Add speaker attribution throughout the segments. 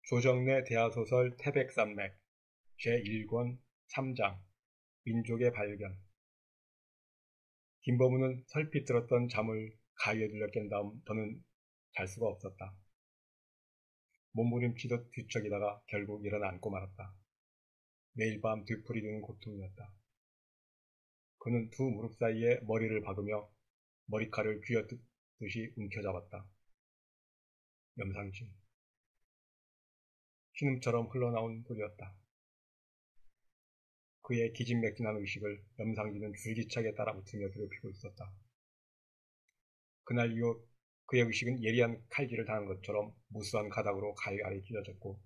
Speaker 1: 조정래 대하소설 태백산맥 제1권 3장 민족의 발견. 김범우는 설핏 들었던 잠을 가위에 눌려 깬 다음 더는 잘 수가 없었다. 몸부림치듯 뒤척이다가 결국 일어나 앉고 말았다. 매일 밤 뒤풀이드는 고통이었다. 그는 두 무릎 사이에 머리를 박으며 머리칼을 쥐어뜯듯이 움켜잡았다. 염상진. 신음처럼 흘러나온 소리였다. 그의 기진맥진한 의식을 염상진은 줄기차게 따라붙으며 괴롭히고 있었다. 그날 이후 그의 의식은 예리한 칼질을 당한 것처럼 무수한 가닥으로 가위 아래 찢어졌고,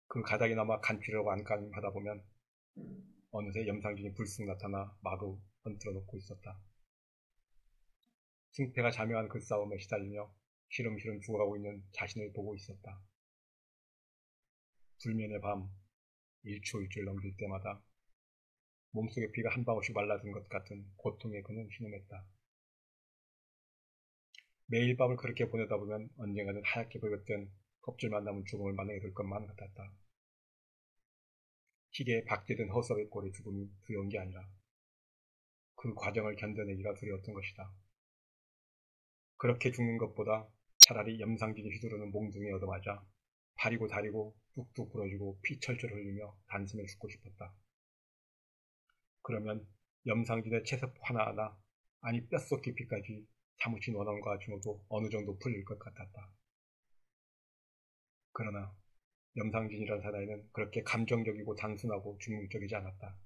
Speaker 1: 그 가닥이 남아 간추려고 안간힘하다 보면 어느새 염상진이 불쑥 나타나 마구 흔들어 놓고 있었다. 승패가 자명한 그 싸움에 시달리며 시름시름 죽어가고 있는 자신을 보고 있었다. 불면의 밤, 일초일주를 넘길 때마다 몸속의 피가 한 방울씩 말라든 것 같은 고통에 그는 신음했다. 매일 밤을 그렇게 보내다 보면 언젠가는 하얗게 붉었던 껍질만 남은 죽음을 만나게 될 것만 같았다. 희게에 박제된 허석의 꼴의 죽음이 두려운 게 아니라 그 과정을 견뎌내기가 두려웠던 것이다. 그렇게 죽는 것보다 차라리 염상진이 휘두르는 몽둥이에 얻어맞아 발이고 다리고 뚝뚝 부러지고 피 철철 흘리며 단숨에 죽고 싶었다. 그러면 염상진의 채세포 하나하나, 아니 뼛속 깊이까지 사무친 원한과 증오도 어느 정도 풀릴 것 같았다. 그러나 염상진이란 사나이는 그렇게 감정적이고 단순하고 중립적이지 않았다.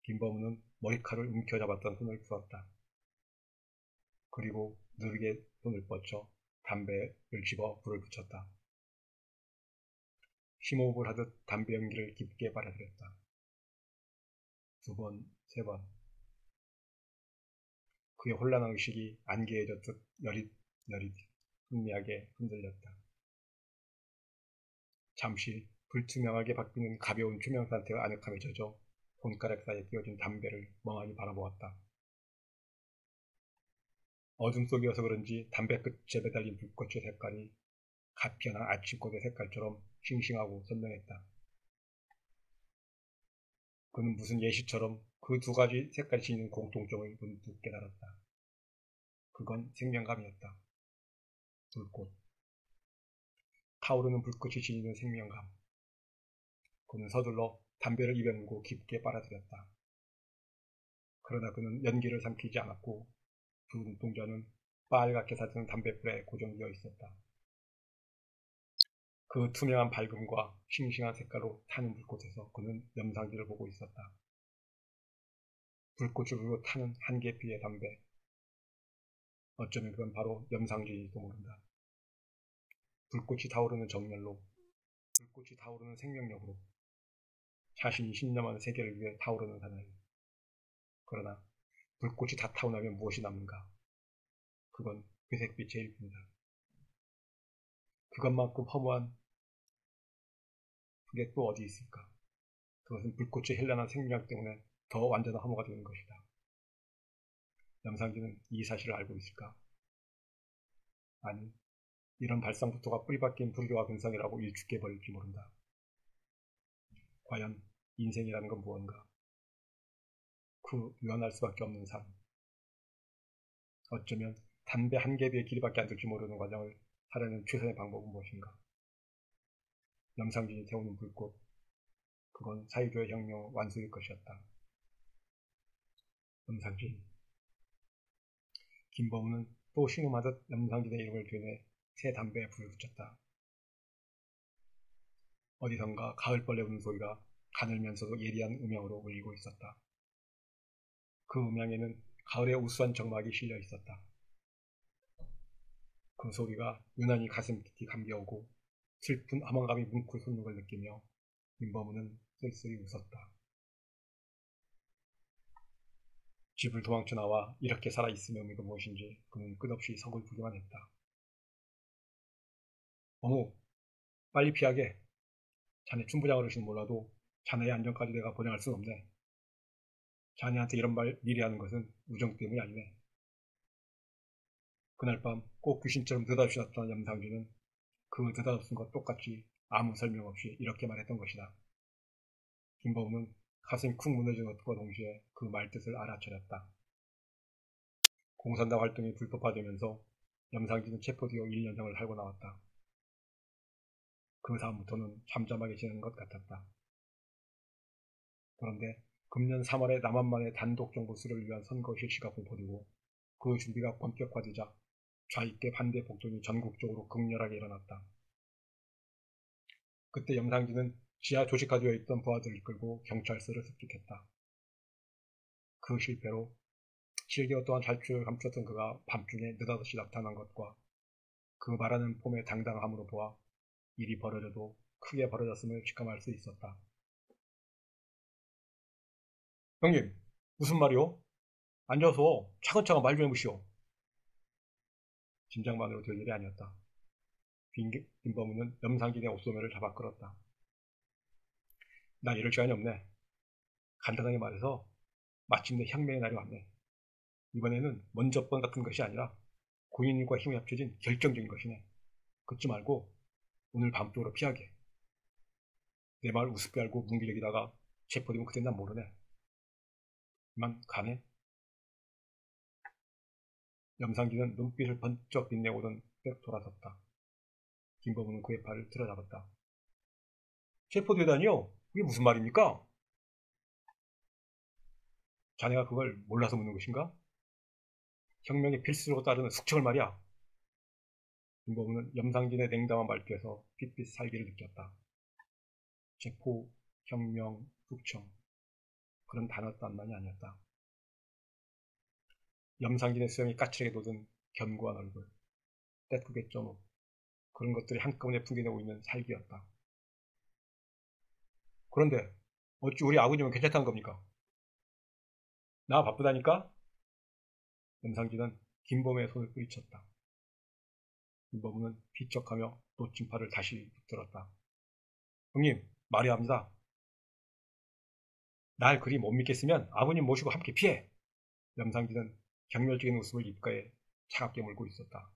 Speaker 1: 김범우는 머리칼을 움켜잡았던 손을 풀었다. 그리고 느리게 손을 뻗쳐 담배를 집어 불을 붙였다. 심호흡을 하듯 담배 연기를 깊게 빨아들였다. 2번, 3번. 그의 혼란한 의식이 안개해졌듯 여릿여릿 흥미하게 흔들렸다. 잠시 불투명하게 바뀌는 가벼운 조명 상태가 아늑함에 젖어 손가락 사이에 끼워진 담배를 멍하니 바라보았다. 어둠 속이어서 그런지 담배 끝에 매달린 불꽃의 색깔이 갓 피어난 아침꽃의 색깔처럼 싱싱하고 선명했다. 그는 무슨 예시처럼 그 두 가지 색깔이 지니는 공통점을 문득 깨달았다. 그건 생명감이었다. 불꽃. 타오르는 불꽃이 지니는 생명감. 그는 서둘러 담배를 입에 물고 깊게 빨아들였다. 그러나 그는 연기를 삼키지 않았고 두 눈동자는 빨갛게 사드는 담뱃불에 고정되어 있었다. 그 투명한 밝음과 싱싱한 색깔로 타는 불꽃에서 그는 염상진을 보고 있었다. 불꽃을 불고 타는 한 개피의 담배. 어쩌면 그건 바로 염상진일지도 모른다. 불꽃이 타오르는 정열로, 불꽃이 타오르는 생명력으로, 자신이 신념하는 세계를 위해 타오르는 사나이. 그러나 불꽃이 다 타오나면 무엇이 남는가? 그건 회색빛의 일뿐이다. 그것만큼 허무한 그게 또 어디 있을까? 그것은 불꽃의 현란한 생명력 때문에 더 완전한 허무가 되는 것이다. 염상진은 이 사실을 알고 있을까? 아니, 이런 발상부터가 뿌리박힌 불교와 근성이라고 일축해 버릴지 모른다. 과연 인생이라는 건 무언가? 그 유한할 수밖에 없는 삶. 어쩌면 담배 한 개비의 길이밖에 안 될지 모르는 과정을 살아내는 최선의 방법은 무엇인가? 염상진이 태우는 불꽃, 그건 사유조의 혁명 완수일 것이었다. 염상진. 김범우는 또 신음하듯 염상진의 이름을 되뇌 새 담배에 불을 붙였다. 어디선가 가을벌레 우는 소리가 가늘면서도 예리한 음향으로 울리고 있었다. 그 음향에는 가을의 우수한 정막이 실려 있었다. 그 소리가 유난히 가슴 깊이 감겨오고 슬픈 허망감이 뭉클 솟는 걸 느끼며 김범우는 쓸쓸히 웃었다. 집을 도망쳐 나와 이렇게 살아있음의 의미가 무엇인지 그는 끝없이 서글프기만 했다. 어머, 빨리 피하게. 자네 춘부장 어르신 몰라도 자네의 안전까지 내가 보장할 순 없네. 자네한테 이런 말 미리 하는 것은 우정 때문이 아니네. 그날 밤 꼭 귀신처럼 느닷없이 나타난 염상진은 그 느닷없은 것 똑같이 아무 설명 없이 이렇게 말했던 것이다. 김범우는 가슴이 쿵 무너진 것과 동시에 그 말뜻을 알아차렸다. 공산당 활동이 불법화되면서 염상진은 체포되어 1년형을 살고 나왔다. 그 다음부터는 잠잠하게 지내는 것 같았다. 그런데 금년 3월에 남한만의 단독 정부 수립을 위한 선거 실시가 공포되고 그 준비가 본격화되자 좌익계 반대 폭동이 전국적으로 극렬하게 일어났다. 그때 염상진은 지하 조직화되어 있던 부하들을 이끌고 경찰서를 습격했다. 그 실패로 7개월 동안 탈출을 감췄던 그가 밤중에 느닷없이 나타난 것과 그 말하는 폼의 당당함으로 보아 일이 벌어져도 크게 벌어졌음을 직감할 수 있었다. 형님, 무슨 말이오? 앉아서 차근차근 말 좀 해보시오. 짐작만으로 될 일이 아니었다. 김범우는 염상진의 옷소매를 잡아 끌었다. 나 이럴 시간이 없네. 간단하게 말해서 마침내 혁명의 날이 왔네. 이번에는 먼저번 같은 것이 아니라 고인과 힘이 합쳐진 결정적인 것이네. 걷지 말고 오늘 밤쪽으로 피하게. 내 말 우습게 알고 문기력이다가 체포되면 그땐 난 모르네. 이만 가네. 염상진은 눈빛을 번쩍 빛내고는 빽 돌아섰다. 김범우는 그의 팔을 들어잡았다. 체포되다니요? 그게 무슨 말입니까? 자네가 그걸 몰라서 묻는 것인가? 혁명의 필수로 따르는 숙청을 말이야. 김범우는 염상진의 냉담한 말투에서 핏빛 살기를 느꼈다. 체포, 혁명, 숙청 그런 단어단만이 아니었다. 염상진의 수염이 까칠하게 돋은 견고한 얼굴, 떼꾸게 쪄놓 그런 것들이 한꺼번에 풍겨내고 있는 살기였다. 그런데 어찌 우리 아버님은 괜찮다는 겁니까? 나 바쁘다니까? 염상진은 김범우의 손을 뿌리쳤다. 김범우는 비쩍하며 놓친 팔을 다시 붙들었다. 형님, 말해야 합니다. 날 그리 못 믿겠으면 아버님 모시고 함께 피해! 염상진은 경멸적인 웃음을 입가에 차갑게 물고 있었다.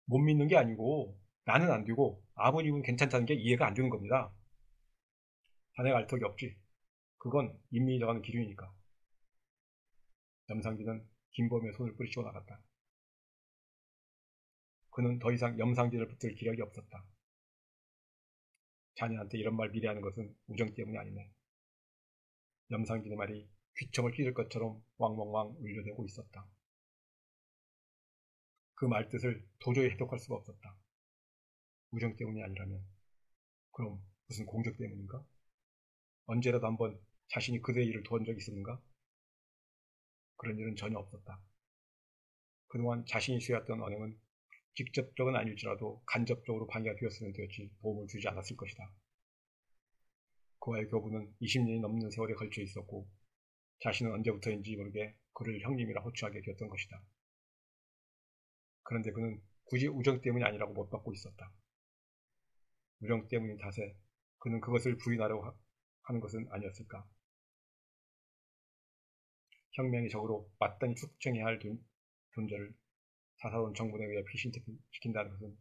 Speaker 1: 못 믿는 게 아니고 나는 안 되고 아버님은 괜찮다는 게 이해가 안 되는 겁니다. 자네가 알 턱이 없지. 그건 인민이 정하는 기준이니까. 염상진은 김범우의 손을 뿌리치고 나갔다. 그는 더 이상 염상진을 붙들 기력이 없었다. 자네한테 이런 말 미리 하는 것은 우정 때문이 아니네. 염상진의 말이 귀청을 찢을 것처럼 왕왕왕 울려대고 있었다. 그 말뜻을 도저히 해독할 수가 없었다. 우정 때문이 아니라면 그럼 무슨 공적 때문인가? 언제라도 한번 자신이 그대의 일을 도운 적이 있었는가? 그런 일은 전혀 없었다. 그동안 자신이 취해왔던 언행은 직접적은 아닐지라도 간접적으로 방해가 되었으면 되었지 도움을 주지 않았을 것이다. 그와의 교부는 20년이 넘는 세월에 걸쳐 있었고 자신은 언제부터인지 모르게 그를 형님이라 호칭하게 되었던 것이다. 그런데 그는 굳이 우정 때문이 아니라고 못 받고 있었다. 우정 때문인 탓에 그는 그것을 부인하려고 하는 것은 아니었을까. 혁명의 적으로 마땅히 숙청해야 할 존재를 사사로운 정부에 의해 피신시킨다는 것은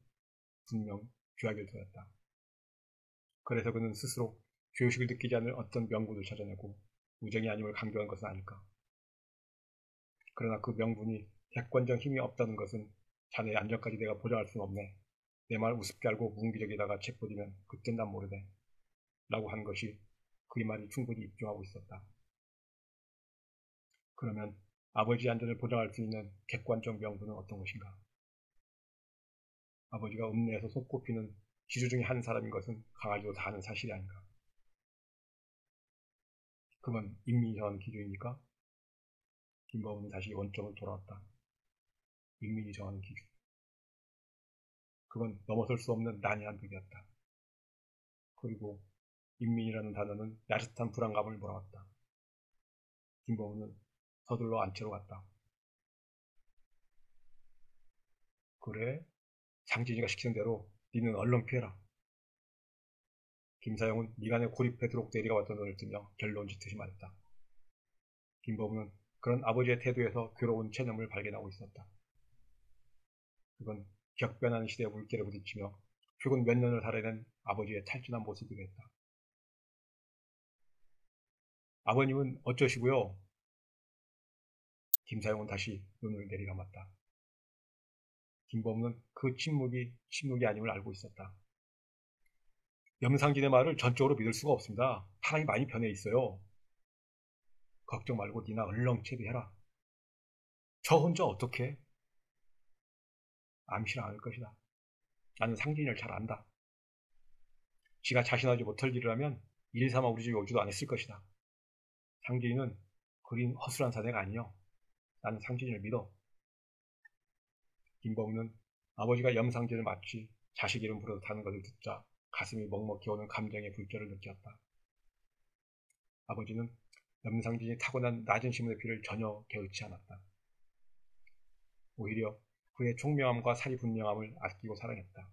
Speaker 1: 분명 죄악일 터였다. 그래서 그는 스스로 죄의식을 느끼지 않을 어떤 명분을 찾아내고 우정이 아님을 강조한 것은 아닐까. 그러나 그 명분이 객관적 힘이 없다는 것은 자네의 안전까지 내가 보장할 수는 없네. 내 말 우습게 알고 무기력에다가 체포되면 그땐 난 모르네. 라고 하는 것이 그의 말이 충분히 입증하고 있었다. 그러면 아버지의 안전을 보장할 수 있는 객관적 명분은 어떤 것인가? 아버지가 읍내에서 손꼽히는 지주 중에 한 사람인 것은 강아지도 다 아는 사실이 아닌가? 그건 인민이 정하는 기준입니까? 김범우는 다시 원점으로 돌아왔다. 인민이 정하는 기준. 그건 넘어설 수 없는 난해한 벽이었다. 그리고 인민이라는 단어는 야릇한 불안감을 몰아왔다. 김범우는 서둘러 안채로 갔다. 그래? 장진이가 시키는 대로 니는 얼른 피해라. 김사영은 미간에 고립되도록 대리가 왔던 눈을 뜨며 결론 짓듯이 말했다. 김범우는 그런 아버지의 태도에서 괴로운 체념을 발견하고 있었다. 그건 격변하는 시대의 물결에 부딪히며 최근 몇 년을 살아낸 아버지의 탈진한 모습이 됐다. 아버님은 어쩌시고요? 김사용은 다시 눈을 내리감았다. 김범은 그 침묵이 아님을 알고 있었다. 염상진의 말을 전적으로 믿을 수가 없습니다. 사람이 많이 변해 있어요. 걱정 말고 니나 얼렁 채비해라. 저 혼자 어떻게? 암시는 않을 것이다. 나는 상진이를 잘 안다. 지가 자신하지 못할 일을 하면 일삼아 우리 집에 오지도 않았을 것이다. 상진이는 그린 허술한 사내가 아니여. 나는 상진이를 믿어. 김범우는 아버지가 염상진을 마치 자식 이름 부르듯 하는 것을 듣자 가슴이 먹먹히 오는 감정의 불길을 느꼈다. 아버지는 염상진이 타고난 낮은 시문의 피를 전혀 개의치 않았다. 오히려 그의 총명함과 사리분명함을 아끼고 사랑했다.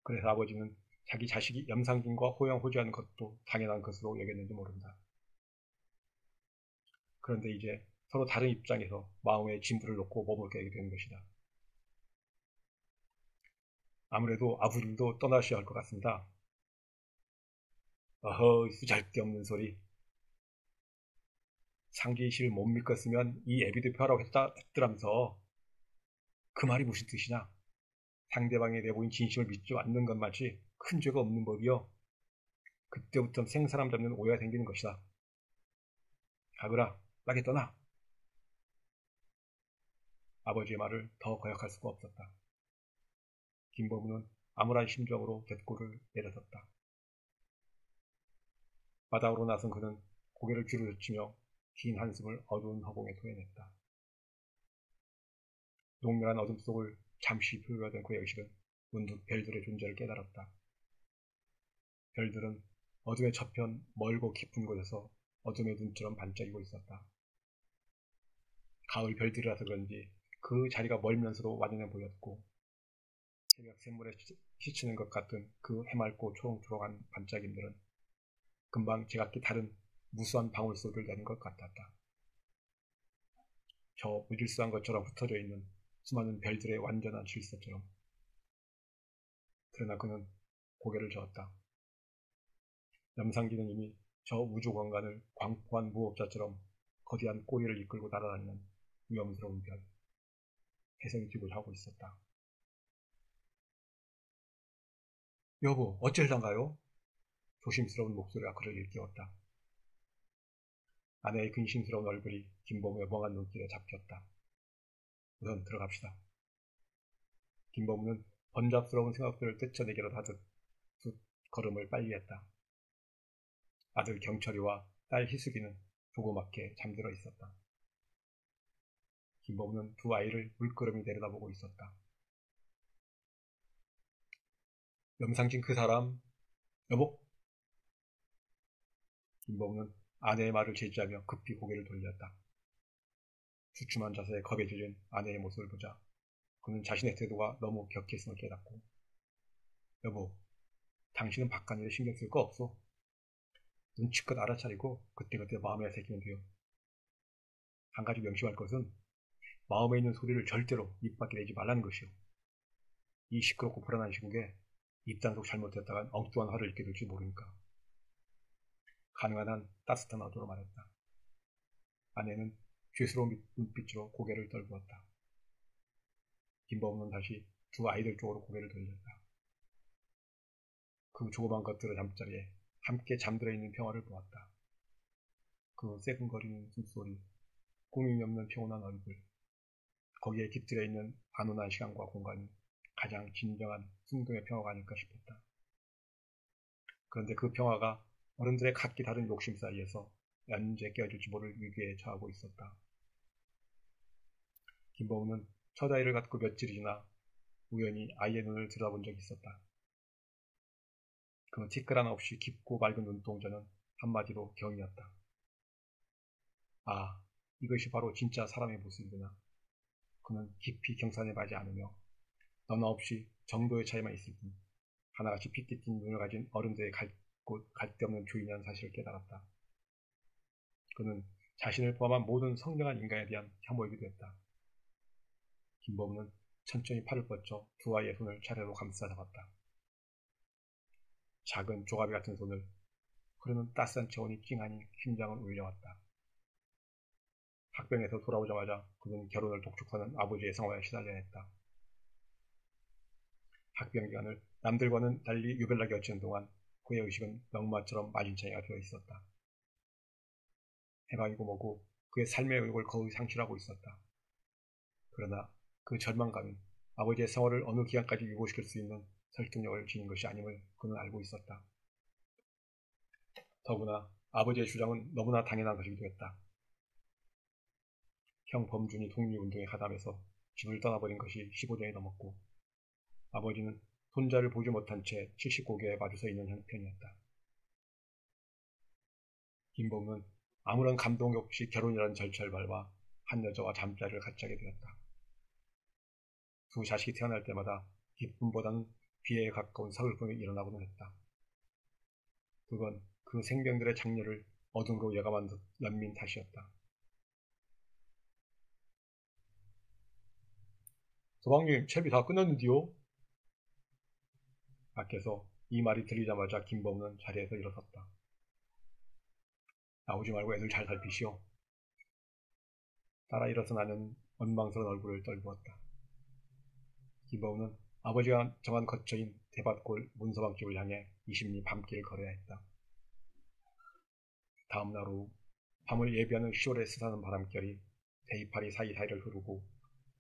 Speaker 1: 그래서 아버지는 자기 자식이 염상진과 호영호주하는 것도 당연한 것으로 여겼는지 모른다. 그런데 이제 서로 다른 입장에서 마음의 진부를 놓고 머물게 되는 것이다. 아무래도 아버님도 떠나셔야 할 것 같습니다. 어허, 쓰잘데없는 소리. 상진이 씨를 못 믿겠으면 이 애비도 펴라고 했더라면서. 그 말이 무슨 뜻이냐? 상대방에 내보인 진심을 믿지 않는 것 마치 큰 죄가 없는 법이요. 그때부터 생사람 잡는 오해가 생기는 것이다. 가거라, 나게 떠나. 아버지의 말을 더 거역할 수가 없었다. 김범우는 암울한 심정으로 갯골을 내려섰다. 바닥으로 나선 그는 고개를 뒤로 젖히며 긴 한숨을 어두운 허공에 토해냈다. 농밀한 어둠 속을 잠시 표류하던 그의 의식은 문득 별들의 존재를 깨달았다. 별들은 어둠의 저편 멀고 깊은 곳에서 어둠의 눈처럼 반짝이고 있었다. 가을 별들이라서 그런지 그 자리가 멀면서도 완연해 보였고 새벽 샘물에 스치는 것 같은 그 해맑고 초롱초롱한 반짝임들은 금방 제각기 다른 무수한 방울 소리를 내는 것 같았다. 저 무질서한 것처럼 흩어져 있는 수많은 별들의 완전한 질서처럼. 그러나 그는 고개를 저었다. 염상기는 이미 저 우주 공간을 광포한 무법자처럼 거대한 꼬리를 이끌고 날아다니는 위험스러운 별, 혜성이 뒤를 하고 있었다. 여보, 어쩔단가요? 조심스러운 목소리가 그를 일깨웠다. 아내의 근심스러운 얼굴이 김범우의 멍한 눈길에 잡혔다. 우선 들어갑시다. 김범우는 번잡스러운 생각들을 떼쳐내기라도 하듯 두 걸음을 빨리 했다. 아들 경철이와 딸 희숙이는 조그맣게 잠들어 있었다. 김범우는 두 아이를 물끄러미 내려다보고 있었다. 염상진 그 사람, 여보? 김범우는 아내의 말을 제지하며 급히 고개를 돌렸다. 주춤한 자세에 겁에 질린 아내의 모습을 보자 그는 자신의 태도가 너무 격했음을 깨닫고, 여보, 당신은 바깥일에 신경 쓸 거 없어. 눈치껏 알아차리고 그때그때 마음에 새기면 돼요. 한 가지 명심할 것은 마음에 있는 소리를 절대로 입 밖에 내지 말라는 것이요. 이 시끄럽고 불안한 시국에 입단속 잘못했다간 엉뚱한 화를 입게 될지 모르니까. 가능한 한 따뜻한 어조로 말했다. 아내는 죄스러운 눈빛으로 고개를 떨구었다. 김범우는 다시 두 아이들 쪽으로 고개를 돌렸다. 그 조그만 것들의 잠자리에 함께 잠들어 있는 평화를 보았다. 그 새근거리는 숨소리, 꾸밈이 없는 평온한 얼굴, 거기에 깃들여 있는 안온한 시간과 공간이 가장 진정한 순금의 평화가 아닐까 싶었다. 그런데 그 평화가 어른들의 각기 다른 욕심 사이에서 언제 깨어질지 모를 위기에 처하고 있었다. 김범우는 첫 아이를 갖고 며칠이 지나 우연히 아이의 눈을 들여다본 적이 있었다. 그 티끌 하나 없이 깊고 맑은 눈동자는 한마디로 경이었다. 아, 이것이 바로 진짜 사람의 모습이구나. 그는 깊이 경산해 가지 않으며 너나 없이 정도의 차이만 있을 뿐 하나같이 핏기 띈 눈을 가진 어른들의 갈데없는 주인이라는 사실을 깨달았다. 그는 자신을 포함한 모든 성장한 인간에 대한 혐오이기도 했다. 김범우는 천천히 팔을 뻗쳐 두 아이의 손을 차례로 감싸 잡았다. 작은 조가비 같은 손을 흐르는 따스한 체온이 찡하니 심장을 울려왔다. 학병에서 돌아오자마자 그는 결혼을 독촉하는 아버지의 생활에 시달려야 했다. 학병 기간을 남들과는 달리 유별나게 어치는 동안 그의 의식은 명마처럼 마진창이가 되어 있었다. 해방이고 뭐고 그의 삶의 의욕을 거의 상실하고 있었다. 그러나 그 절망감이 아버지의 생활을 어느 기간까지 유보시킬 수 있는 설득력을 지닌 것이 아님을 그는 알고 있었다. 더구나 아버지의 주장은 너무나 당연한 것이기도 했다. 형 범준이 독립운동에 가담해서 집을 떠나버린 것이 15년이 넘었고 아버지는 손자를 보지 못한 채 79개에 마주서 있는 형편이었다. 김범은 아무런 감동 없이 결혼이라는 절차를 밟아 한 여자와 잠자리를 같이 하게 되었다. 두 자식이 태어날 때마다 기쁨보다는 비애에 가까운 서글픔이 일어나고는 했다. 그건 그 생명들의 장렬을 어둠으로 예감한 듯 연민 탓이었다. 서방님, 채비 다 끝났는데요? 밖에서 이 말이 들리자마자 김범은 자리에서 일어섰다. 나오지 말고 애들 잘 살피시오. 따라 일어선 아내는 원망스러운 얼굴을 떨구었다. 김범은 아버지가 정한 거처인 대밭골 문서방집을 향해 이십리 밤길을 걸어야 했다. 다음 날 오후 밤을 예비하는 10월의 스산한 바람결이 대이파리 사이사이를 흐르고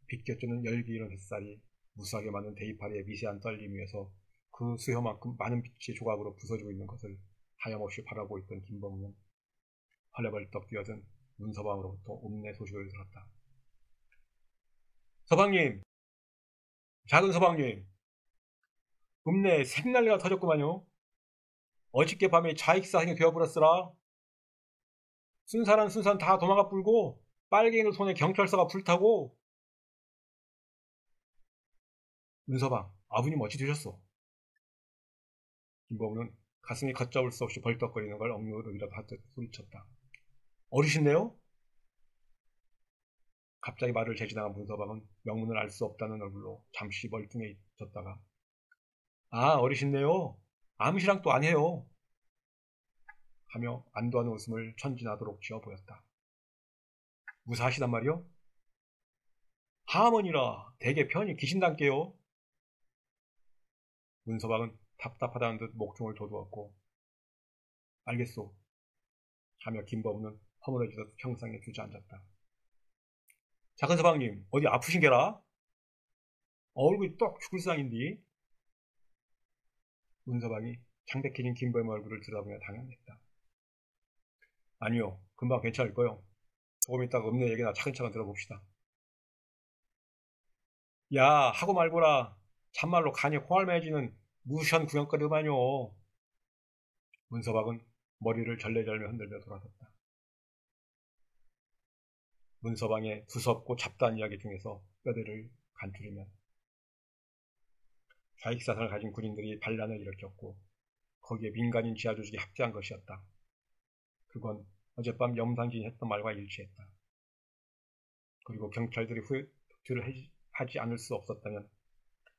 Speaker 1: 비껴주는 열기 이른 햇살이 무수하게 많은 대이파리의 미세한 떨림 위에서 그 수혀만큼 많은 빛의 조각으로 부서지고 있는 것을 하염없이 바라보고 있던 김범은 헐레벌떡 뛰어든 문서방으로부터 옴내 소식을 들었다. 서방님! 작은 서방님! 읍내에 생난리가 터졌구만요. 어저께 밤에 자익사생이 되어버렸으라. 순사란 다 도망가 불고 빨갱이들 손에 경찰서가 불타고. 문서방, 아버님 어찌 되셨소? 김범우는 가슴이 걷잡을 수 없이 벌떡거리는 걸 억누르기라도 하듯 소리쳤다. 어르신네요? 갑자기 말을 재지나간 문서방은 명문을 알 수 없다는 얼굴로 잠시 멀뚱해 있었다가 아, 어르신네요. 암시랑 또 아니에요. 하며 안도하는 웃음을 천진하도록 지어 보였다. 무사하시단 말이요? 하모니라 대개 편히 기신단께요. 문서방은 답답하다는 듯 목청을 돋우었고 알겠소 하며 김범우는 허물어지듯 평상에 주저앉았다. 작은 서방님 어디 아프신 게라? 얼굴이 똑 죽을 상인디. 문서방이 창백해진 김범우의 얼굴을 들여다보며 당황했다. 아니요 금방 괜찮을 거요. 조금 있다가 읍내 얘기나 차근차근 들어봅시다. 야 하고 말고라. 참말로 간이 콩알매지는 무시한 구경거리더만요. 문서방은 머리를 절레절레 흔들며 돌아섰다. 문서방의 두섭고 잡다한 이야기 중에서 뼈대를 간추리면 좌익사상을 가진 군인들이 반란을 일으켰고 거기에 민간인 지하조직이 합세한 것이었다. 그건 어젯밤 염상진이 했던 말과 일치했다. 그리고 경찰들이 후에 득표를 하지 않을 수 없었다면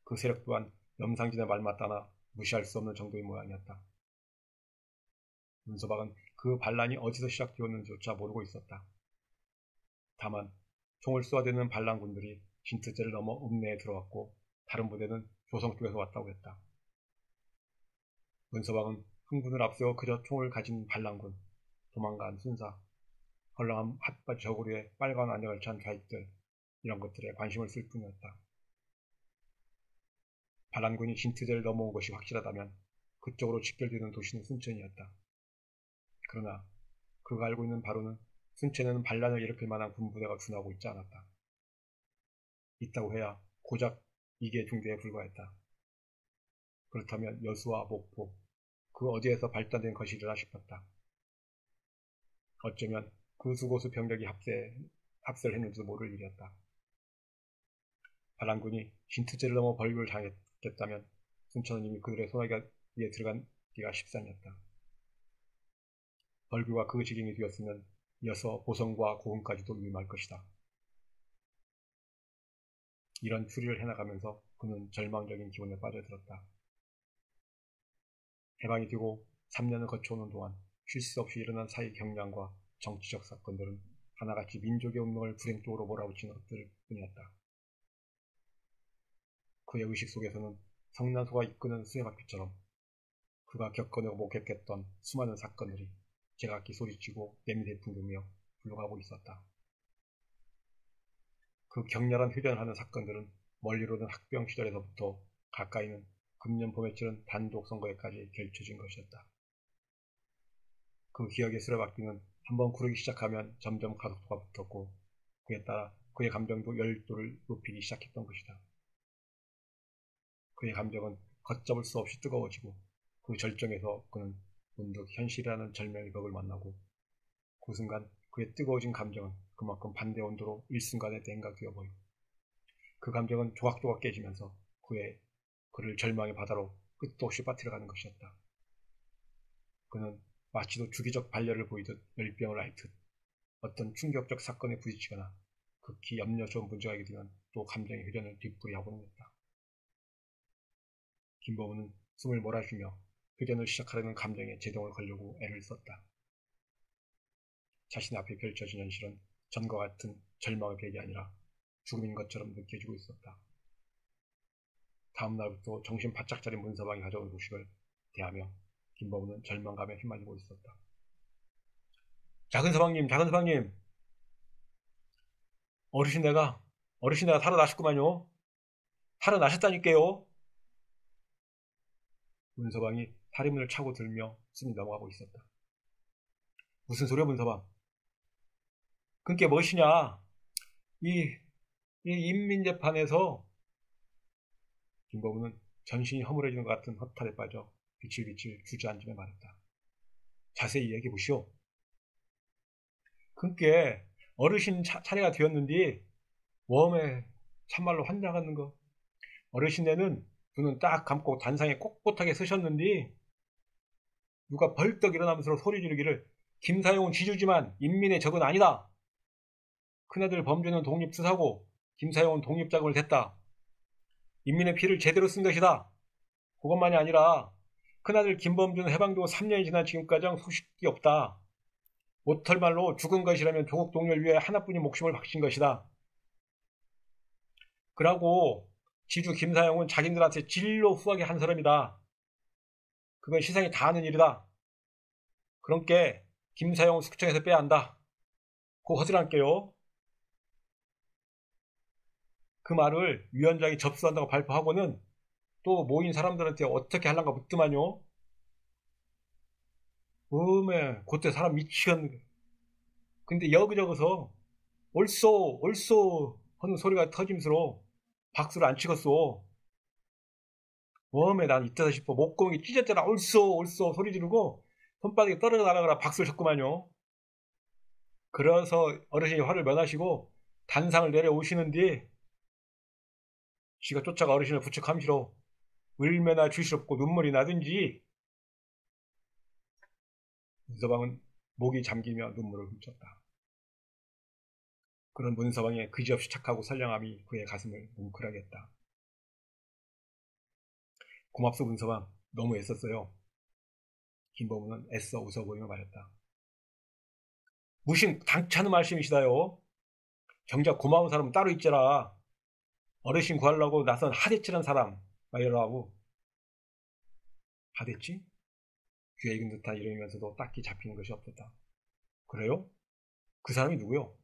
Speaker 1: 그 세력 또한 염상진의 말만 따나 무시할 수 없는 정도의 모양이었다. 문서방은 그 반란이 어디서 시작되었는지조차 모르고 있었다. 다만 총을 쏘아대는 반란군들이 진트제를 넘어 읍내에 들어왔고 다른 부대는 조성 쪽에서 왔다고 했다. 문서방은 흥분을 앞세워 그저 총을 가진 반란군, 도망간 순사, 헐렁한 핫바지 저고리에 빨간 안경을 찬 좌익들 이런 것들에 관심을 쓸 뿐이었다. 반란군이 진트제를 넘어온 것이 확실하다면 그쪽으로 직결되는 도시는 순천이었다. 그러나 그가 알고 있는 바로는 순천에는 반란을 일으킬 만한 군부대가 준하고 있지 않았다. 있다고 해야 고작 이게 중대에 불과했다. 그렇다면 여수와 목포, 그 어디에서 발단된 것이리라 싶었다. 어쩌면 그 두 곳의 병력이 합세를 했는지도 모를 일이었다. 반란군이 진트제를 넘어 벌교를 당했겠다면 순천은 이미 그들의 손아귀에 들어간기가 십상이었다. 벌교가 그 지경이 되었으면 이어서 보성과 고흥까지도 위임할 것이다. 이런 추리를 해나가면서 그는 절망적인 기분에 빠져들었다. 해방이 되고 3년을 거쳐오는 동안 쉴 새 없이 일어난 사회 경량과 정치적 사건들은 하나같이 민족의 운명을 불행 쪽으로 몰아붙이는 것들 뿐이었다. 그의 의식 속에서는 성난소가 이끄는 수레바퀴처럼 그가 겪어내고 목격했던 수많은 사건들이 제각기 소리치고 냄새 풍기며 굴러가고 있었다. 그 격렬한 회전을 하는 사건들은 멀리로는 학병 시절에서부터 가까이는 금년 봄에 치른 단독 선거에까지 결쳐진 것이었다. 그 기억의 수레바퀴는 한번 구르기 시작하면 점점 가속도가 붙었고 그에 따라 그의 감정도 열도를 높이기 시작했던 것이다. 그의 감정은 걷잡을 수 없이 뜨거워지고 그 절정에서 그는 문득 현실이라는 절명의 벽을 만나고 그 순간 그의 뜨거워진 감정은 그만큼 반대 온도로 일순간에 냉각되어 버리고 그 감정은 조각조각 깨지면서 그를 절망의 바다로 끝도 없이 빠뜨려가는 것이었다. 그는 마치도 주기적 발열을 보이듯 열병을 앓듯 어떤 충격적 사건에 부딪히거나 극히 염려스러운 문제가 있게 되면 또 감정의 회전을 뒷부리하고는 했다. 김범우는 숨을 몰아쉬며 회전을 시작하려는 감정에 제동을 걸려고 애를 썼다. 자신 앞에 펼쳐진 현실은 전과 같은 절망의 벽이 아니라 죽음인 것처럼 느껴지고 있었다. 다음 날부터 정신 바짝 차린 문서방이 가져온 소식을 대하며 김범우는 절망감에 휘말리고 있었다. 작은 서방님, 어르신네가 살아나셨구만요. 살아나셨다니까요. 문서방이 다리문을 차고 들며 숨이 넘어가고 있었다. 무슨 소리야, 문서방? 그게 무엇이냐? 이 인민재판에서 김범우는 전신이 허물어지는 것 같은 허탈에 빠져 비칠비칠 주저앉으며 말했다. 자세히 얘기해 보시오. 그게 어르신 차례가 되었는데 웜에 참말로 환장하는 거. 어르신네는 눈은 딱 감고 단상에 꼿꼿하게 서셨는데 누가 벌떡 일어나면서 소리 지르기를 김사용은 지주지만 인민의 적은 아니다. 큰아들 범죄는 독립투사고 김사용은 독립자금을 댔다. 인민의 피를 제대로 쓴 것이다. 그것만이 아니라 큰아들 김범주는 해방되고 3년이 지난 지금까지 소식이 없다. 못할 말로 죽은 것이라면 조국 독립을 위해 하나뿐인 목숨을 바친 것이다. 그러고 지주 김사용은 자기들한테 진로 후하게 한 사람이다. 그건 시상이 다 아는 일이다. 그러니까 김사용은 숙청에서 빼야 한다. 그거 허술할게요. 그 말을 위원장이 접수한다고 발표하고는 또 모인 사람들한테 어떻게 하려는가 묻더만요. 그때 사람 미치겠네. 근데 여기저기서 옳소 하는 소리가 터짐스러 박수를 안 치겠어. 난 이때다 싶어 목공이 찢었잖아. 옳소 소리 지르고 손바닥에 떨어져 나가라 박수를 쳤구만요. 그래서 어르신이 화를 면하시고 단상을 내려오시는데 지가 쫓아가 어르신을 부축함시러 울매나 주시럽고 눈물이 나든지. 문서방은 목이 잠기며 눈물을 훔쳤다. 그런 문서방의 그지없이 착하고 선량함이 그의 가슴을 뭉클하게 했다. 고맙소 문서방, 너무 애썼어요. 김범우는 애써 웃어보이며 말했다. 무슨 당차는 말씀이시다요. 정작 고마운 사람은 따로 있잖아. 어르신 구하려고 나선 하대치란 사람 말이라고. 하대치? 귀에 익은 듯한 이름이면서도 딱히 잡히는 것이 없었다. 그래요? 그 사람이 누구요?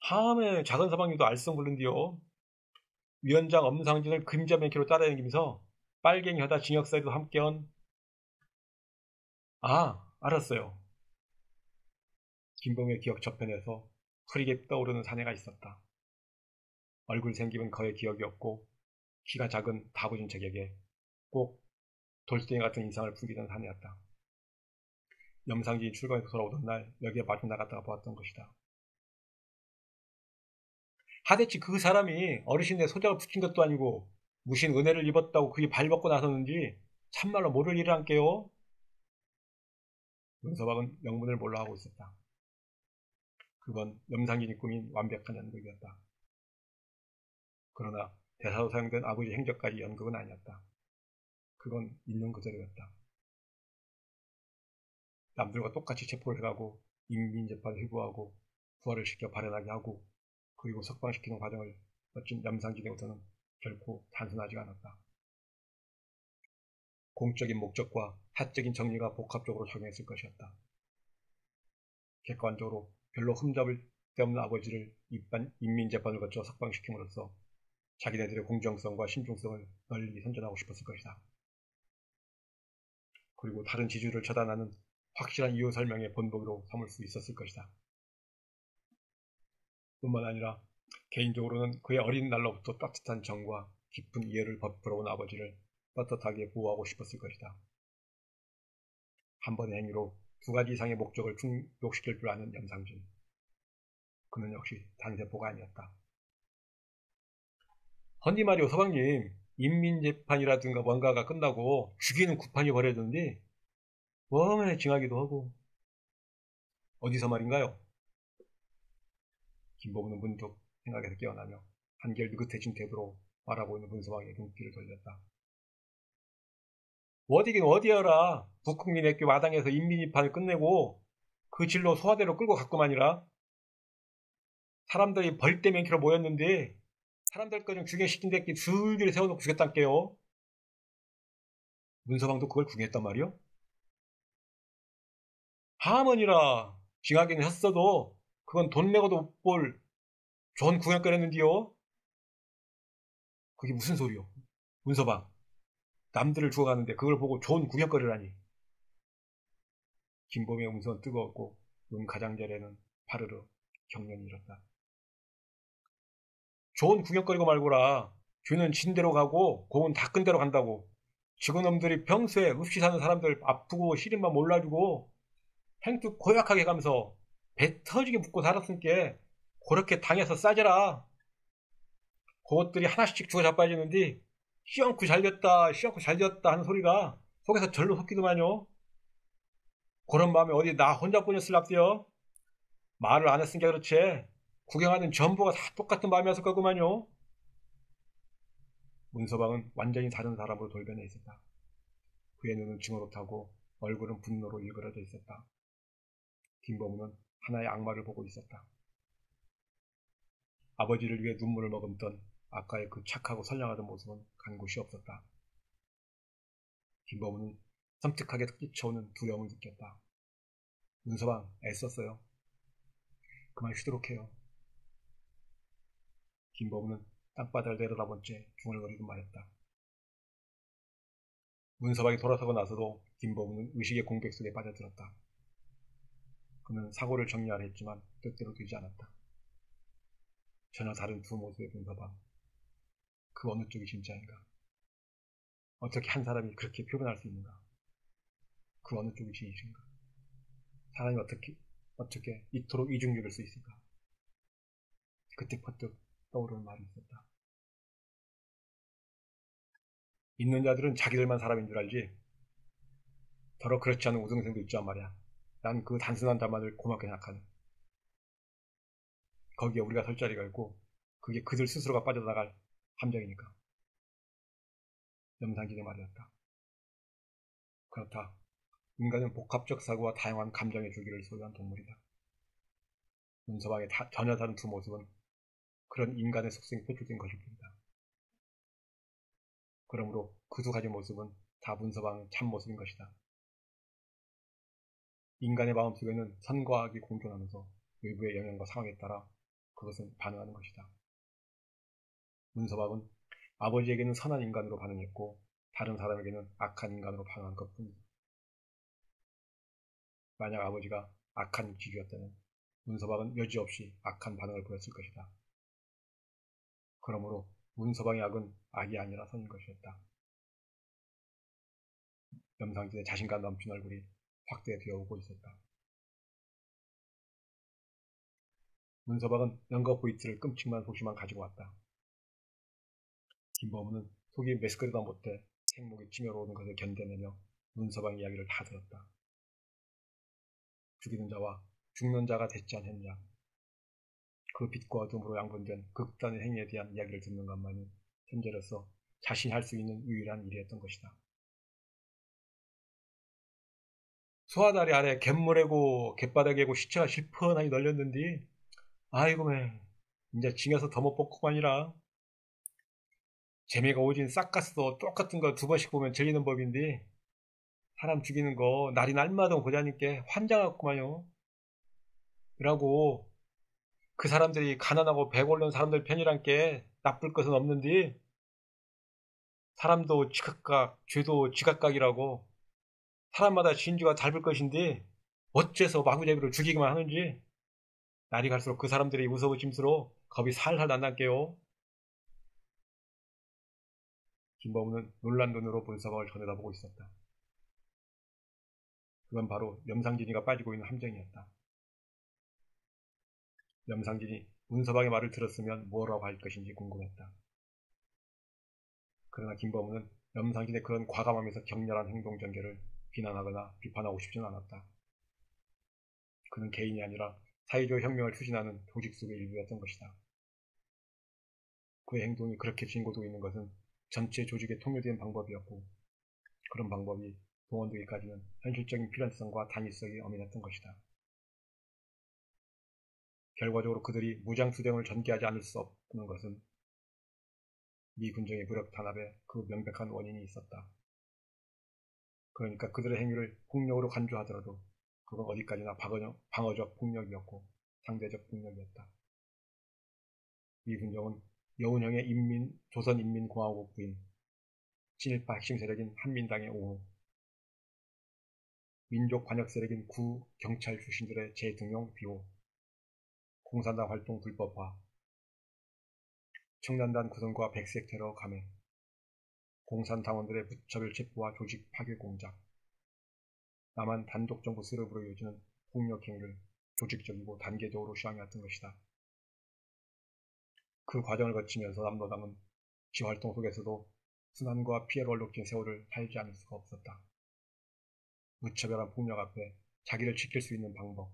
Speaker 1: 함에 작은 서방님도 알쏭불른디요. 위원장 엄상진을 금자맨키로 따라다니면서 빨갱이 하다 징역사에도 함께한. 알았어요. 김범우의 기억 저편에서 흐리게 떠오르는 사내가 있었다. 얼굴 생김은 거의 기억이 없고 키가 작은 다부진 체격에 꼭 돌덩이 같은 인상을 풍기던 사내였다. 염상진이 출근해서 돌아오던 날 여기에 마중 나갔다가 보았던 것이다. 하대치 그 사람이 어르신의 소작을 붙인 것도 아니고 무슨 은혜를 입었다고 그게 발벗고 나섰는지 참말로 모를 일을 한게요. 문서방은 명분을 몰라 하고 있었다. 그건 염상진이 꾸민 완벽한 연극이었다. 그러나 대사로 사용된 아버지 행적까지 연극은 아니었다. 그건 있는 그대로였다. 남들과 똑같이 체포를 해가고 인민재판을 회부하고 부활을 시켜 발현하게 하고 그리고 석방시키는 과정을 거친 염상진에서는 결코 단순하지 않았다. 공적인 목적과 사적인 정리가 복합적으로 작용했을 것이었다. 객관적으로 별로 흠잡을 데 없는 아버지를 인민재판을 거쳐 석방시킴으로써 자기네들의 공정성과 신중성을 널리 선전하고 싶었을 것이다. 그리고 다른 지주를 처단하는 확실한 이유 설명의 본보기로 삼을 수 있었을 것이다. 뿐만 아니라 개인적으로는 그의 어린 날로부터 따뜻한 정과 깊은 이해를 베풀어온 아버지를 떳떳하게 보호하고 싶었을 것이다. 한 번의 행위로 두 가지 이상의 목적을 충족시킬 줄 아는 염상진. 그는 역시 단세포가 아니었다. 헌디 말이오 서방님, 인민재판이라든가 뭔가가 끝나고 죽이는 구판이 벌어졌는데 워낙에 징하기도 하고. 어디서 말인가요? 김보문은 문득 생각에서 깨어나며 한결 느긋해진 태도로 바라보고 있는 문서방에게 눈길을 돌렸다. 어디긴 어디여라. 북극민의교 마당에서 인민재판을 끝내고 그 진로 소화대로 끌고 갔구만이라. 사람들이 벌떼맨키로 모였는데 사람들 거좀 중요시킨 데끼 줄줄이 세워놓고 죽였단께요. 문서방도 그걸 궁했단 말이요? 하머니라. 징하긴 했어도 그건 돈 내고도 못 볼 좋은 구경거렸는디요. 그게 무슨 소리요? 문서방, 남들을 죽어가는데 그걸 보고 좋은 구경거리라니. 김범의 음성은 뜨거웠고 눈 가장자리에는 파르르 경련이 일었다. 좋은 구경거리고 말고라. 쥐는 진대로 가고 공은 다 끈 대로 간다고. 지구놈들이 평소에 없이 사는 사람들 아프고 시린만 몰라주고 행투 고약하게 가면서 배 터지게 묻고 살았으니까 그렇게 당해서 싸져라. 그것들이 하나씩 죽어 자빠지는데 시원쿠 잘됐다 시원쿠 잘되었다 하는 소리가 속에서 절로 섞이더만요. 그런 마음에 어디 나 혼자뿐이었을랍디요. 말을 안 했으니까 그렇지 구경하는 전부가 다 똑같은 마음이었을 거구만요. 문서방은 완전히 다른 사람으로 돌변해 있었다. 그의 눈은 징어로 타고 얼굴은 분노로 일그러져 있었다. 김범우는 하나의 악마를 보고 있었다. 아버지를 위해 눈물을 머금던 아까의 그 착하고 선량하던 모습은 간 곳이 없었다. 김범우는 섬뜩하게 끼쳐오는 두려움을 느꼈다. 문서방 애썼어요. 그만 쉬도록 해요. 김범우는 땅바닥을 내려다본 채 중얼거리고 말했다. 문서방이 돌아서고 나서도 김범우는 의식의 공백 속에 빠져들었다. 그는 사고를 정리하려 했지만 뜻대로 되지 않았다. 전혀 다른 두 모습의 문서방. 그 어느 쪽이 진짜인가? 어떻게 한 사람이 그렇게 표현할 수 있는가? 그 어느 쪽이 진실인가? 사람이 어떻게 이토록 이중적일 수 있을까? 그때 퍼뜩 떠오르는 말이 있었다. 있는 자들은 자기들만 사람인 줄 알지? 더러 그렇지 않은 우등생도 있단 말이야. 난 그 단순한 자만을 고맙게 생각하네. 거기에 우리가 설 자리가 있고 그게 그들 스스로가 빠져나갈 함정이니까. 염상진의 말이었다. 그렇다. 인간은 복합적 사고와 다양한 감정의 주기를 소유한 동물이다. 문서방의 전혀 다른 두 모습은 그런 인간의 속성이 표출된 것일 뿐이다. 그러므로 그 두 가지 모습은 다 문서방의 참모습인 것이다. 인간의 마음속에는 선과 악이 공존하면서 외부의 영향과 상황에 따라 그것은 반응하는 것이다. 문서방은 아버지에게는 선한 인간으로 반응했고 다른 사람에게는 악한 인간으로 반응한 것뿐이다. 만약 아버지가 악한 지주였다면 문서방은 여지없이 악한 반응을 보였을 것이다. 그러므로 문서방의 악은 악이 아니라 선인 것이었다. 염상진의 자신감 넘친 얼굴이 확대되어 오고 있었다. 문서방은 연거 보이트를 끔찍한 소시만 가지고 왔다. 김범우는 속이 메스꺼리다 못해 생목이 찌며오는 것을 견뎌내며 문서방 이야기를 다 들었다. 죽이는 자와 죽는 자가 됐지 않겠냐. 그 빛과 어둠으로 양분된 극단의 행위에 대한 이야기를 듣는 것만이 현재로서 자신이 할 수 있는 유일한 일이었던 것이다. 소화다리 아래 갯모래고 갯바닥에고 시체가 실펀하게 널렸는데 아이고 매 이제 징에서 더 못 뽑고만이라. 재미가 오진 싹갔어. 똑같은 거 두 번씩 보면 질리는 법인데 사람 죽이는 거 날이 날마다 보자니까 환장하구만요. 그러고 그 사람들이 가난하고 배고른 사람들 편이란 게 나쁠 것은 없는데 사람도 지각각, 죄도 지각각이라고 사람마다 진주가 닮을 것인데 어째서 마구잡이로 죽이기만 하는지 날이 갈수록 그 사람들이 무서워 짐스러 겁이 살살 난단께요. 김범우는 놀란 눈으로 문서방을 쳐내다보고 있었다. 그건 바로 염상진이가 빠지고 있는 함정이었다. 염상진이 문서방의 말을 들었으면 뭐라고 할 것인지 궁금했다. 그러나 김범우는 염상진의 그런 과감하면서 격렬한 행동 전개를 비난하거나 비판하고 싶지는 않았다. 그는 개인이 아니라 사회적 혁명을 추진하는 조직 속의 일부였던 것이다. 그의 행동이 그렇게 진고도 있는 것은 전체 조직에 통일된 방법이었고 그런 방법이 동원되기까지는 현실적인 필연성과 단위성이 엄연했던 것이다. 결과적으로 그들이 무장투쟁을 전개하지 않을 수 없는 것은 미 군정의 무력 탄압에 그 명백한 원인이 있었다. 그러니까 그들의 행위를 폭력으로 간주하더라도 그건 어디까지나 방어적 폭력이었고 상대적 폭력이었다. 미 군정은 여운형의 조선인민공화국부인 친일파 핵심 세력인 한민당의 옹호, 민족 관역 세력인 구 경찰 출신들의 재등용 비호, 공산당 활동 불법화, 청년단 구성과 백색 테러 감행, 공산당원들의 무차별 체포와 조직 파괴 공작, 남한 단독정부 세력으로 이어지는 폭력행위를 조직적이고 단계적으로 수행해왔던 것이다. 그 과정을 거치면서 남로당은 지활동 속에서도 순환과 피해를 얼룩진 세월을 살지 않을 수가 없었다. 무차별한 폭력 앞에 자기를 지킬 수 있는 방법,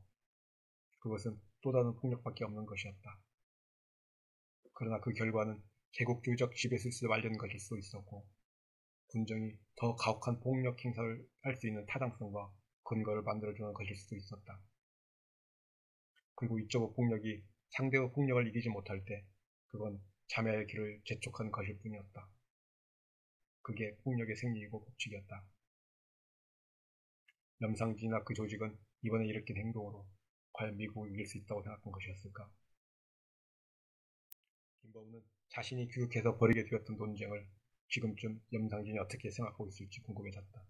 Speaker 1: 그것은 또 다른 폭력밖에 없는 것이었다. 그러나 그 결과는 제국주의적 지배술수 말리는 것일 수도 있었고 군정이 더 가혹한 폭력 행사를 할 수 있는 타당성과 근거를 만들어주는 것일 수도 있었다. 그리고 이쪽의 폭력이 상대의 폭력을 이기지 못할 때 그건 자매의 길을 재촉한 것일 뿐이었다. 그게 폭력의 생리이고 법칙이었다. 염상진이나 그 조직은 이번에 일으킨 행동으로 과연 미국을 이길 수 있다고 생각한 것이었을까? 김범우는 자신이 교육해서 벌이게 되었던 논쟁을 지금쯤 염상진이 어떻게 생각하고 있을지 궁금해졌다.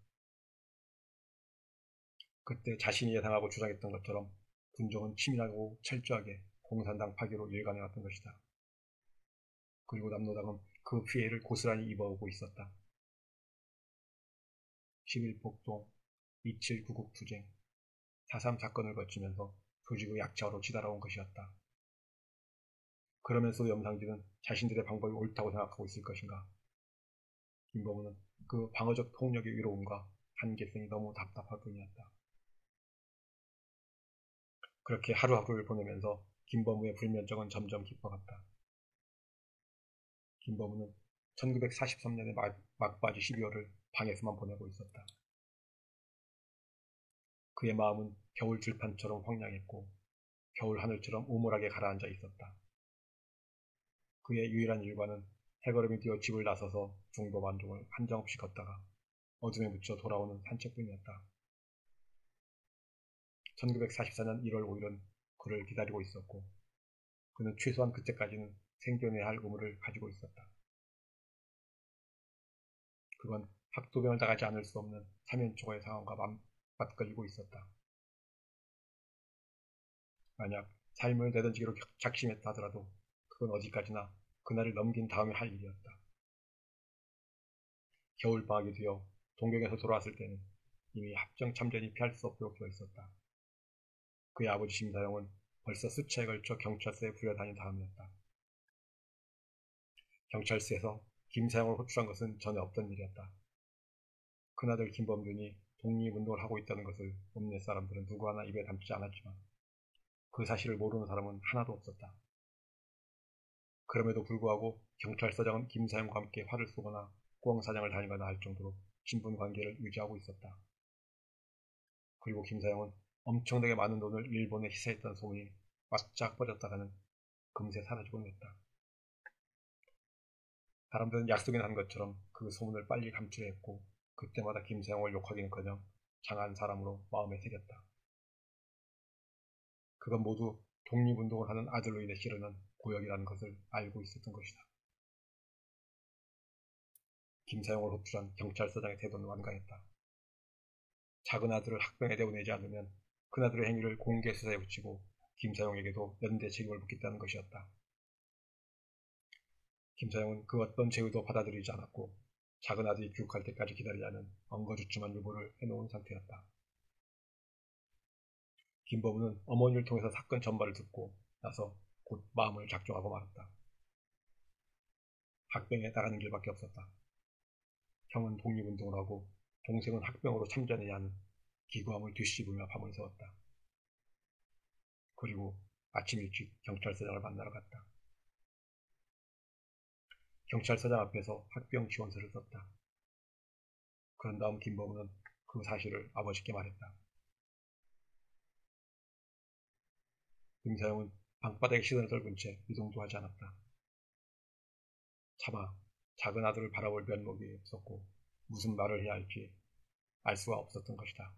Speaker 1: 그때 자신이 예상하고 주장했던 것처럼 군정은 치밀하고 철저하게 공산당 파괴로 일관해왔던 것이다. 그리고 남로당은 그 피해를 고스란히 입어오고 있었다. 11폭동, 27 구국투쟁, 4.3 사건을 거치면서 조직의 약자로 치달아온 것이었다. 그러면서 염상진은 자신들의 방법이 옳다고 생각하고 있을 것인가? 김범우는 그 방어적 폭력의 위로움과 한계성이 너무 답답할 뿐이었다. 그렇게 하루하루를 보내면서 김범우의 불면증은 점점 깊어갔다. 김범우는 1943년의 막바지 12월을 방에서만 보내고 있었다. 그의 마음은 겨울 들판처럼 황량했고 겨울 하늘처럼 우물하게 가라앉아 있었다. 그의 유일한 일과는 해걸음이 뛰어 집을 나서서 중도 만종을 한정없이 걷다가 어둠에 묻혀 돌아오는 산책뿐이었다. 1944년 1월 5일은 그를 기다리고 있었고 그는 최소한 그때까지는 생존해야 할 의무를 가지고 있었다. 그건 학도병을 당하지 않을 수 없는 사면초가의 상황과 맞걸리고 있었다. 만약 삶을 내던지기로 작심했다 하더라도 그건 어디까지나 그날을 넘긴 다음에 할 일이었다. 겨울방학이 되어 동경에서 돌아왔을 때는 이미 합정 참전이 피할 수 없도록 되어 있었다. 그의 아버지 심사영은 벌써 수차에 걸쳐 경찰서에 불려다닌 다음이었다. 경찰서에서 김사영을 호출한 것은 전에 없던 일이었다. 큰아들 김범균이 독립운동을 하고 있다는 것을 읍내 사람들은 누구 하나 입에 담지 않았지만 그 사실을 모르는 사람은 하나도 없었다. 그럼에도 불구하고 경찰서장은 김사형과 함께 활을 쏘거나 공항사장을 다니거나 할 정도로 친분 관계를 유지하고 있었다. 그리고 김사형은 엄청나게 많은 돈을 일본에 희사했다는 소문이 바짝 퍼졌다가는 금세 사라지곤 했다. 사람들은 약속이나 한 것처럼 그 소문을 빨리 감추려 했고 그때마다 김사형을 욕하기는커녕 장한 사람으로 마음에 새겼다. 그건 모두 독립운동을 하는 아들로 인해 실현한 고역이라는 것을 알고 있었던 것이다. 김사형을 호출한 경찰서장의 태도는 완강했다. 작은 아들을 학병에 내보내지 않으면 큰아들의 행위를 공개 수사에 붙이고 김사형에게도 연대 책임을 묻겠다는 것이었다. 김사형은 그 어떤 제의도 받아들이지 않았고 작은 아들이 귀국할 때까지 기다리자는 엉거주춤한 유보를 해놓은 상태였다. 김범우는 어머니를 통해서 사건 전말을 듣고 나서 곧 마음을 작정하고 말았다. 학병에 나가는 길밖에 없었다. 형은 독립운동을 하고 동생은 학병으로 참전해야 하는 기구함을 뒤씹으며 밤을 새웠다. 그리고 아침 일찍 경찰서장을 만나러 갔다. 경찰서장 앞에서 학병 지원서를 썼다. 그런 다음 김범우는 그 사실을 아버지께 말했다. 김사형은 방바닥에 시선을 떨군 채 이동도 하지 않았다. 차마 작은 아들을 바라볼 면목이 없었고 무슨 말을 해야 할지 알 수가 없었던 것이다.